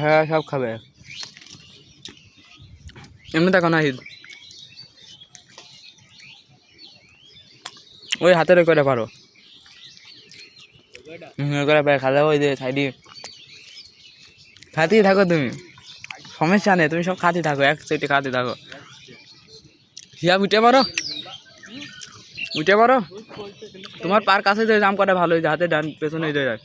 হ্যাঁ সব খাবে এমনি দেখো না ঈদ ওই হাতের করে পারো করে খালে ওই যে সাইডে খাতেই থাকো তুমি সমস্যা নেই তুমি সব খাতে থাকো এক সাইডে খাতে থাকো হিসাব উঠে পারো তোমার পার কাছে যে জাম কটা ভালো হয়েছে হাতে ডান পেছনে যায়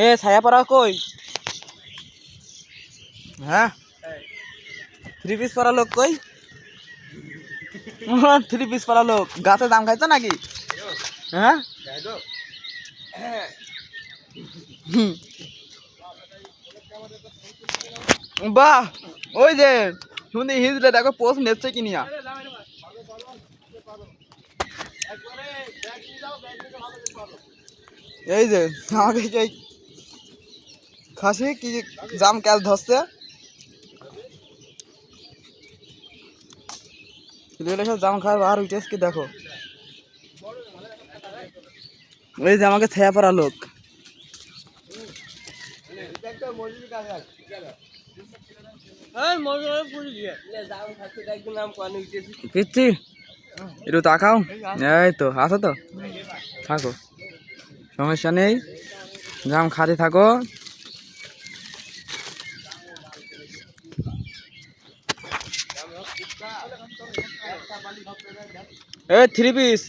এ ছায়া পড়া কই হ্যাঁ 3 পিস পরা লোক কই 3 পিস পরা লোক গাছে জাম খাইতো নাকি হ্যাঁ বাহ ওই যে শুনি হিজড়ে দেখো পোস্ট নেচ্ছে কিনিয়া এই যে আমাকে এই খাসি কি জাম ক্যাল ধরছে সব জাম খাওয়ার বাহার উঠেছ কি দেখো ওই যে আমাকে ছায়া পড়া লোক পিচ্ছি একটু তাকাও এই তো আছো তো থাকো সমস্যা নেই জাম খাতে থাকো এই 3 পিস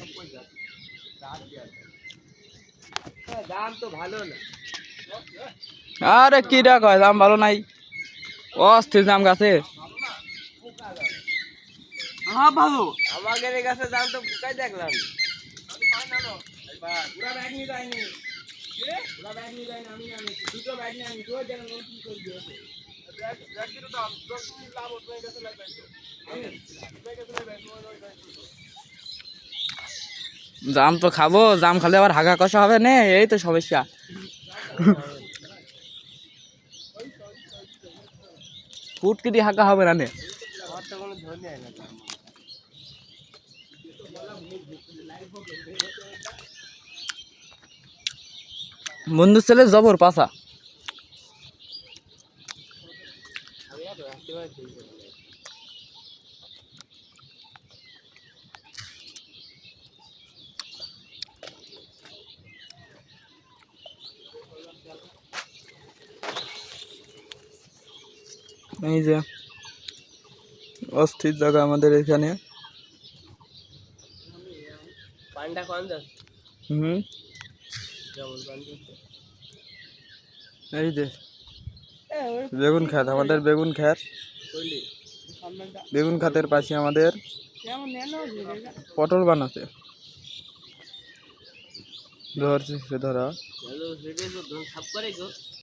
দাম তো ভালো না আরে কি ডাক হয় দাম ভালো নাই অস্থির দাম গাছে হ্যাঁ ভালো আমাদের গাছে দাম তো বুকাই দেখলাম পুরা ব্যাগ নিয়ে যায়নি পুরা ব্যাগ নিয়ে যায়নি আমি আনি দুটো ব্যাগ নিয়ে আনি তোর যেন কি করে দিয়েছে ব্যাগ দিতে দাম 10 মিনিট লাভ হতো এই গাছে লাগবে জাম তো খাবো জাম খালে আবার হাগা কষা হবে না এই তো সমস্যা ফুটকি দিয়ে হাগা হবে না নে বন্ধু ছেলে জবর পাশা এই যে অস্থির জায়গা আমাদের এখানে এই যে বেগুন খাত আমাদের বেগুন খাত বেগুন খাতের পাশে আমাদের পটল বানাতে ধরছে ধরা